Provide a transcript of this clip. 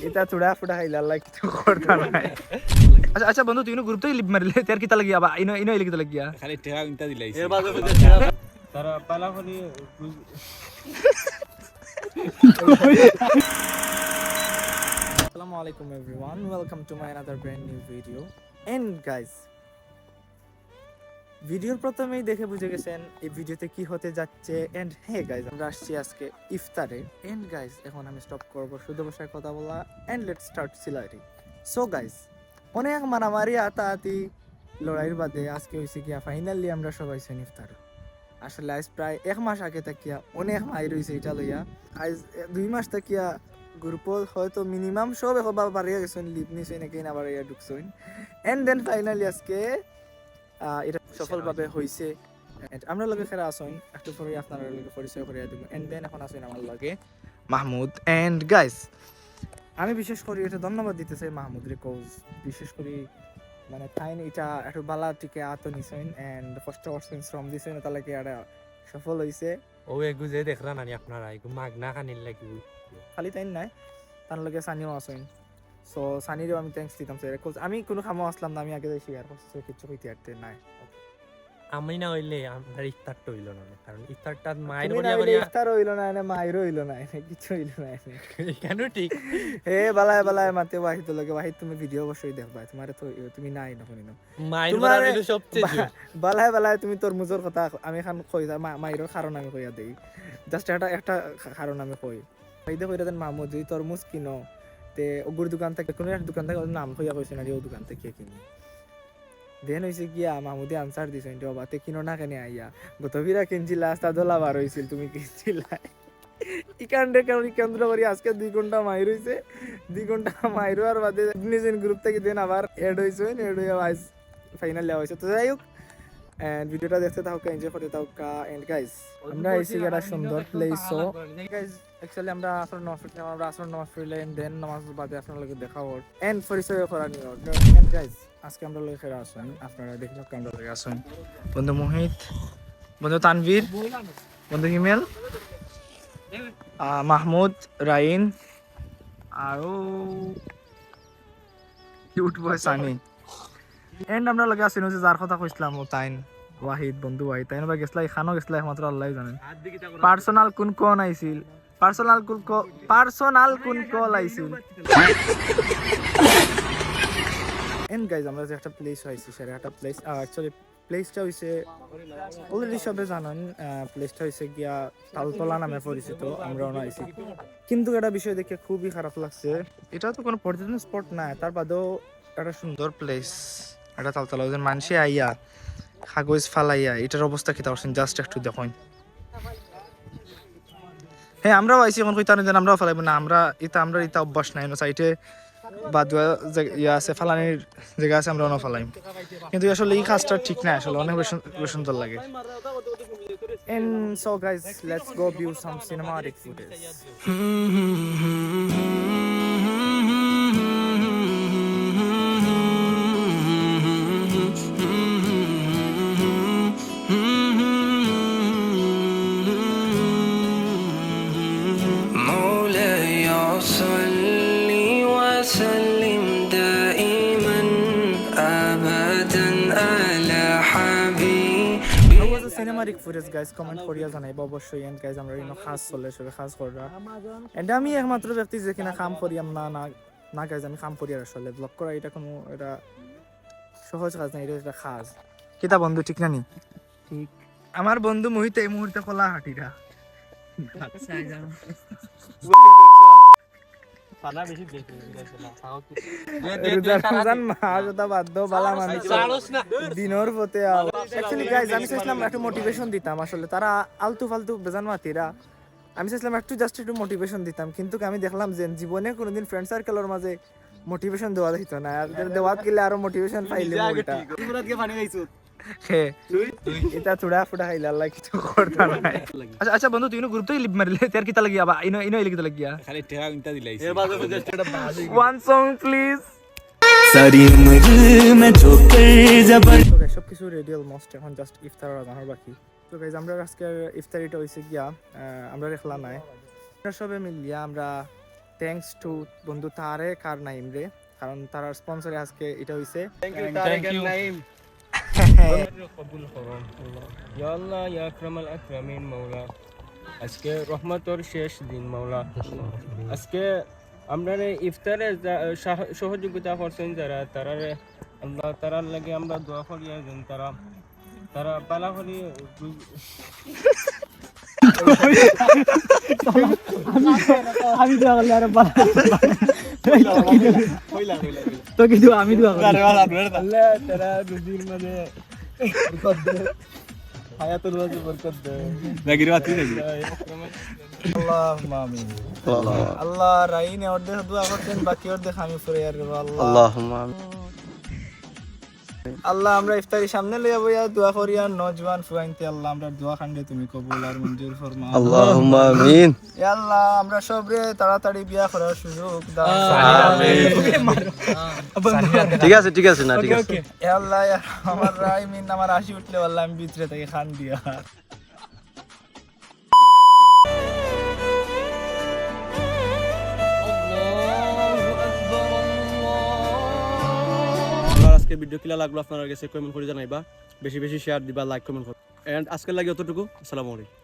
এটা চুড়া ফুটা খাইলা আল্লাহ কিছু করতা নাই। আচ্ছা আচ্ছা বন্ধু তুই গ্রুপতে লিপ মারিলে তার কিতা লাগিয়া বা ইনো ইনো লিখিত লাগিয়া খালি টেকা ইনতা দিলাইছে তারা পালা করে আসসালামু আলাইকুম everyone, welcome to my another brand new video. And guys, ভিডিওর প্রথমেই দেখে বুঝে গেছেন এই ভিডিওতে কি হতে যাচ্ছে। এন্ড হ্যাঁ গাইস, আমরা আসছি আজকে ইফতারে। এন্ড গাইস, এখন আমি স্টপ করব শুধু বসায় কথা বলা এন্ড লেটস স্টার্ট সিলারি। সো গাইস, অনেক মারামারি আতাআতি লড়াইয়ের বাদে আজকে হয়েছে গিয়া ফাইনালি আমরা সবাই সেন ইফতার। আসলে আজ প্রায় এক মাস আগে তাকিয়া অনেক মাই রয়েছে এটা লইয়া। আজ 2 মাস তাকিয়া গ্রুপ হয়তো মিনিমাম সব এখন বাড়িয়ে গেছেন, লিপ নিছে নাকি না বাড়িয়া ঢুকছেন। এন্ড দেন ফাইনালি আজকে এটা সফলভাবে হয়েছে। আমরা লগে খেলা আসুন, একটু পরে আপনার লগে পরিচয় করিয়া দিব। এন্ড দেন এখন আসুন আমার লগে মাহমুদ। এন্ড গাইস, আমি বিশেষ করে এটা ধন্যবাদ দিতে চাই মাহমুদ রে, কজ বিশেষ করে মানে তাইন এটা একটু বালা টিকে আত নিছেন এন্ড কষ্ট করছেন, শ্রম দিছেন, তার লাগে এটা সফল হয়েছে। ও এগুজে দেখরা নানি আপনারা এগু মাগনা খানির লাগি খালি তাই নাই, তার লগে সানিও আসেন। সো সানিরও আমি থ্যাঙ্কস দিতাম স্যার, কজ আমি কোনো খামো আসলাম না, আমি আগে শেয়ার করছি কিছু কইতে আরতে নাই। আমি না হইলে আমরা ইফতারটা হইল না, কারণ ইফতারটা মায়ের তুমি না হইলে ইফতার হইলো না, এনে মাইরও হইলো না, এনে কিছু হইলো না। কেন ঠিক এ বালায় বালায় মাতে ওয়াহিদ লগে, ওয়াহিদ তুমি ভিডিও অবশ্যই দেখবা, তোমারে তো তুমি নাই না কোনিনো মায়ের বড় হইলো সবচেয়ে বালায় বালায় তুমি তরমুজের কথা আমি খান কই মাইরর কারণ আমি কইয়া দেই, জাস্ট একটা কারণ আমি কই কইদে কইরা দেন মাহমুদ যদি তরমুজ কিনো তে ওগুর দোকান থেকে কোনো একটা দোকান থেকে নাম কইয়া কইছে না ও দোকান থেকে কিনি। দেন হয়েছে গিয়া মাহমুদে আনসার দিছে বাবা তে কিনো না কেন আইয়া গতবিরা কিনছিলা আস্তা দোলা বার হয়েছিল তুমি কিনছিলা ইকান্ডে কারণ কেন্দ্র করি আজকে 2 ঘন্টা মাইর হয়েছে। 2 ঘন্টা মাইর হওয়ার বাদে নিজের গ্রুপ থেকে দেন আবার এড হয়েছে, এড হয়ে আজ ফাইনাল দেওয়া হয়েছে। তো যাই হোক, এন্ড ভিডিওটা দেখতে থাকা, এনজয় করতে থাকা। এন্ড গাইস, আমরা এসে একটা সুন্দর প্লেস। সো গাইস, অ্যাকচুয়ালি আমরা আসর নামাজ পড়লে এন্ড দেন নামাজ বাদে আপনার লগে দেখা হল এন্ড পরিচয় করা নিও। এন্ড গাইস, আজকে আমরা লগে খেলা আসুন, আপনারা দেখলে আমরা লগে আসুন বন্ধু মোহিত, বন্ধু তানভীর, বন্ধু হিমেল, মাহমুদ, রাইন আৰু কিউট বয় সানি। এন্ড আমরা লগে আসিনো যে যার কথা কইছিলাম ও তাইন ওয়াহিদ, বন্ধু ওয়াহিদ, তাইন বা গেছলা এখানো গেছলা একমাত্র আল্লাহই জানেন। পার্সোনাল কোন আইছিল, পার্সোনাল কোন কল আইছিল। এন্ড গাইজ, আমরা যে একটা প্লেস হয়েছি সেটা একটা প্লেস, অ্যাকচুয়ালি প্লেসটা হয়েছে অলরেডি সবে জানেন, প্লেসটা হয়েছে গিয়া তালতলা নামে পরিচিত। আমরাও না আইছি, কিন্তু একটা বিষয় দেখে খুবই খারাপ লাগছে। এটা তো কোনো পর্যটন স্পট না, তার বাদেও একটা সুন্দর প্লেস। এটা তালতলা ওজন মানুষে আইয়া কাগজ ফালাইয়া এটার অবস্থা কি করছেন জাস্ট একটু দেখুন। হ্যাঁ, আমরাও আইছি এখন কইতা না আমরাও ফালাইব না, আমরা এটা অভ্যাস নাই না, সাইটে বা ইয়া আছে ফালানির জায়গা আছে, আমরা না ফালাইম। কিন্তু আসলে এই কাজটা ঠিক না, আসলে অনেক বেশি সুন্দর লাগে। And so guys, let's go view some cinematic footage. Cinematic footage guys comment করিয়া জানাইব অবশ্যই। এন্ড গাইজ, আমরা ইনো খাস চলে সবে খাস করা। এন্ড আমি একমাত্র ব্যক্তি যে কিনা কাম করিয়াম না না গাইজ, আমি কাম করি আর আসলে ব্লগ করা এটা কোনো এটা সহজ কাজ না, এটা একটা খাস। কিতা বন্ধু ঠিক না নি? ঠিক। আমার বন্ধু মোহিত এই মুহূর্তে কলা হাটিরা দিনের পথে আমি চাইছিলাম একটু মোটিভেশন দিতাম, আসলে তারা আলতু ফালতু বেজান মাতিরা, আমি চাইছিলাম একটু মোটিভেশন দিতাম, কিন্তু আমি দেখলাম যে জীবনে কোনোদিন ফ্রেন্ড সার্কেলের মাঝে মোটিভেশন দেওয়া দিত না, আর দেওয়াত গেলে আরো মোটিভেশন পাইলে এটা চুড়া ফুটা খাইলে আল্লাহ কিছু করতা নাই। আচ্ছা আচ্ছা বন্ধু, তুই গ্রুপ থেকে লিপ মারিলে তার কিতা লাগিয়া বা ইনো ইনো লিখিত লাগিয়া খালি টেকা ইনতা দিলাইছে ওয়ান সং প্লিজ। সারি উমর মে ঠোকর জবর। তো গাইস, সবকিছু রেডি অলমোস্ট, এখন জাস্ট ইফতার আনার বাকি। তো গাইস, আমরা আজকে ইফতারিটা হইছে গিয়া আমরা রেখলা নাই সবে মিলিয়া আমরা থ্যাঙ্কস টু বন্ধু তারেক আর নাইম রে, কারণ তারা স্পন্সরে আজকে এটা হইছে। কবুল করুন ইয়া আল্লাহ ইয়া আকরামাল আকরামিন মাওলা। আজকে রহমতের শেষ দিন মাওলা। আজকে আমরা ইফতারে সহযোগিতা করছেন যারা, তারা আল্লাহ তারার লাগে আমরা দোয়া করি যেন তারা পালা করি। আমি দোয়া করলে আর তো কিন্তু আমি দোয়া করি আল্লাহ তারা রুজির মাঝে বরকত দে, হায়াতুল মাঝে বরকত দে। নাগির বাতি নাকি আল্লাহুম্মা আমিন। আল্লাহ রাইনে অর্ধেক দোয়া করতেন, বাকি অর্ধেক আমি পড়ে আর আল্লাহুম্মা আমিন। আল্লাহ আমরা ইফতারি সামনে লইয়া বইয়া দোয়া করি আর নজওয়ান ফুয়াইনতে আল্লাহ আমরা দোয়া খান্ডে তুমি কবুল আর মঞ্জুর ফরমাও। আল্লাহুম্মা আমিন। ইয়া আল্লাহ আমরা সবরে তাড়াতাড়ি বিয়া করার সুযোগ দাও। ঠিক আছে না, ঠিক আছে। ইয়া আল্লাহ আমার রাইমিন আমার হাসি উঠলে আল্লাহ আমি ভিতরে থেকে খান দিয়া। আজকে ভিডিও কিলা লাগলো আপনার কাছে কমেন্ট করে জানাইবা, বেশি বেশি শেয়ার দিবা, লাইক কমেন্ট করো। এন্ড আজকের লাগে অতটুকু। আসসালামু আলাইকুম।